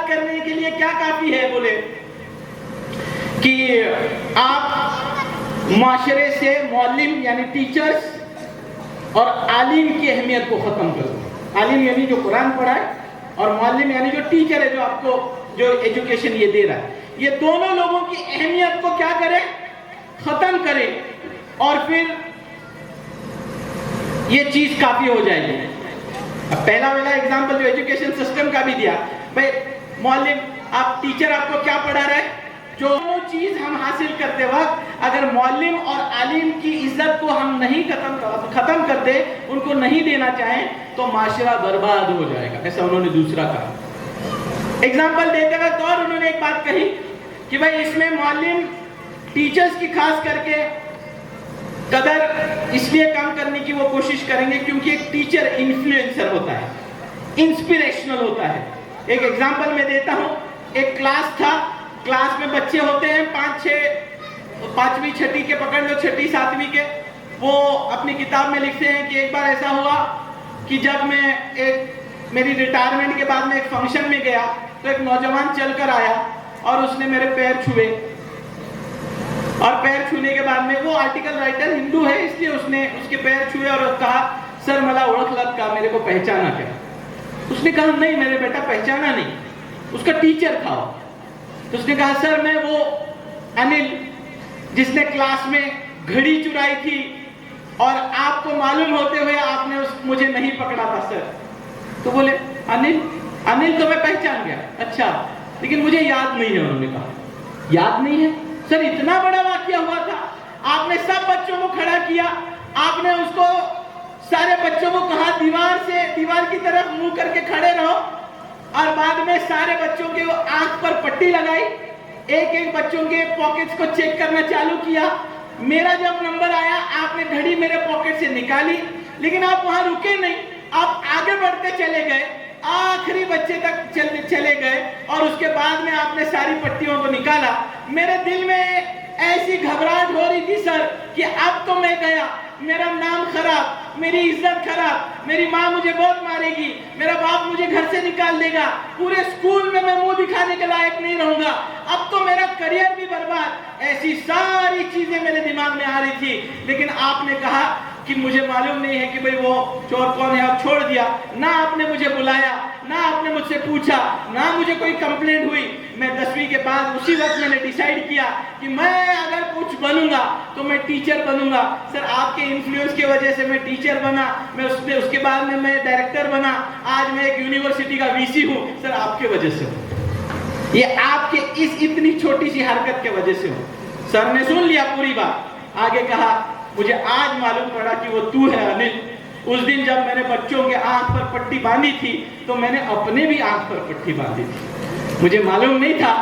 बर्बाद करने के लिए क्या काफी है? बोले कि आप माशरे से मौलिम यानी टीचर्स और आलिम की अहमियत को खत्म कर दो। आलिम यानी जो कुरान पढ़ाए और मौलिम यानी जो टीचर है, जो आपको जो एजुकेशन ये दे रहा है, ये दोनों लोगों की अहमियत को क्या करें? खत्म करें, और फिर ये चीज काफी हो जाएगी। अब पहला वाला एग्जांपल जो एजुकेशन सिस्टम का भी दिया, भाई मौलिम आप टीचर आपको क्या पढ़ा रहे हैं, जो चीज हम हासिल करते वक्त अगर मौलिम और आलिम की इज्जत को हम नहीं खत्म कर दे, उनको नहीं देना चाहें, तो माशरा बर्बाद हो जाएगा। ऐसा उन्होंने दूसरा कहा। एग्जांपल देते वक्त और उन्होंने एक बात कही कि भाई इसमें मौलिम टीचर्स की खास करके कदर इसलिए कम करने की वो कोशिश करेंगे क्योंकि एक टीचर इन्फ्लुएंसर होता है, इंस्पिरेशनल होता है। एक एग्जांपल मैं देता हूं। एक क्लास था, क्लास में बच्चे होते हैं 5-6, 5वीं 6ठी के पकड़ लो, 6ठी 7वीं के। वो अपनी किताब में लिखते हैं कि एक बार ऐसा हुआ कि जब मैं मेरी रिटायरमेंट के बाद में एक फंक्शन में गया तो एक नौजवान चलकर आया और उसने मेरे पैर छुए, और पैर छूने के बाद में वो आर्टिकल राइटर हिंदू है इसलिए उसने उसके पैर छुए और कहा, सर मला ओळखलात का, मेरे को पहचाना क्या? उसने कहा नहीं मेरे बेटा पहचाना नहीं। उसका टीचर था। तो उसने कहा सर मैं वो अनिल जिसने क्लास में घड़ी चुराई थी और आपको मालूम होते हुए आपने मुझे नहीं पकड़ा था सर। तो बोले अनिल तो मैं पहचान गया, अच्छा लेकिन मुझे याद नहीं है। उन्होंने कहा याद नहीं है? सर इतना बड़ा वाकया हुआ था, आपने सब बच्चों को खड़ा किया, आपने उसको सारे बच्चों को कहा दीवार की तरफ मुंह करके खड़े रहो, और बाद में सारे बच्चों के आंख पर पट्टी लगाई, एक बच्चों के पॉकेट्स को चेक करना चालू किया। मेरा जब नंबर आया आपने घड़ी मेरे पॉकेट से निकाली, लेकिन आप वहां रुके नहीं, आप आगे बढ़ते चले गए, आखिरी बच्चे तक चले गए, और उसके बाद में आपने सारी पट्टियों को निकाला। मेरे दिल में ऐसी घबराहट हो रही थी सर कि अब तो मैं गया, मेरा नाम खराब, मेरी इज्जत खराब, मेरी माँ मुझे बहुत मारेगी, मेरा बाप मुझे घर से निकाल देगा, पूरे स्कूल में मैं मुंह दिखाने के लायक नहीं रहूंगा, अब तो मेरा करियर भी बर्बाद। ऐसी सारी चीजें मेरे दिमाग में आ रही थी। लेकिन आपने कहा कि मुझे मालूम नहीं है कि भाई वो चोर कौन है, आप छोड़ दिया। ना आपने मुझे बुलाया, ना आपने मुझसे पूछा, ना मुझे कोई कंप्लेंट हुई। मैं 10वीं के बाद उसी वक्त मैंने डिसाइड किया कि मैं अगर कुछ बनूंगा तो मैं टीचर बनूंगा। सर आपके इन्फ्लुएंस की वजह से मैं टीचर बना, मैं उसके बाद में मैं डायरेक्टर बना, आज मैं एक यूनिवर्सिटी का वीसी हूँ। सर आपके वजह से हो, ये आपके इस इतनी छोटी सी हरकत के वजह से हो। सर ने सुन लिया पूरी बात, आगे कहा मुझे आज मालूम पड़ा कि वो तू है अनिल। उस दिन जब मैंने बच्चों के आंख पर पट्टी बांधी थी तो मैंने अपने भी आंख पर पट्टी बांधी थी। मुझे मालूम नहीं था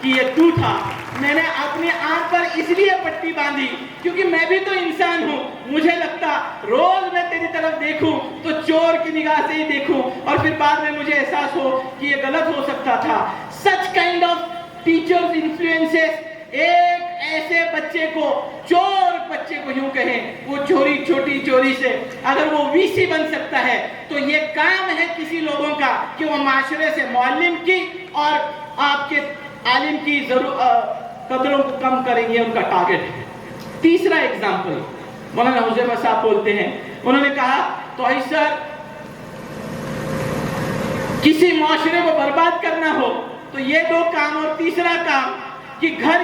कि ये तू था। मैंने अपनी आंख पर इसलिए पट्टी बांधी क्योंकि मैं भी तो इंसान हूँ। मुझे लगता रोज मैं तेरी तरफ देखूं तो चोर की निगाह से ही देखूं, और फिर बाद में मुझे एहसास हो कि ये गलत हो सकता था। Such kind of teachers influences एक ऐसे बच्चे को, चोर बच्चे को यूं कहें, वो छोटी चोरी से अगर वो वीसी बन सकता है, तो ये काम है किसी लोगों का कि वो माशरे से मौलिम की और आपके आलिम की कदरों को कम करेंगे, उनका टारगेट है। तीसरा एग्जाम्पल मौलाना हुज़ैफा साहब बोलते हैं, उन्होंने कहा तो सर किसी माशरे को बर्बाद करना हो तो ये 2 काम, और तीसरा काम कि घर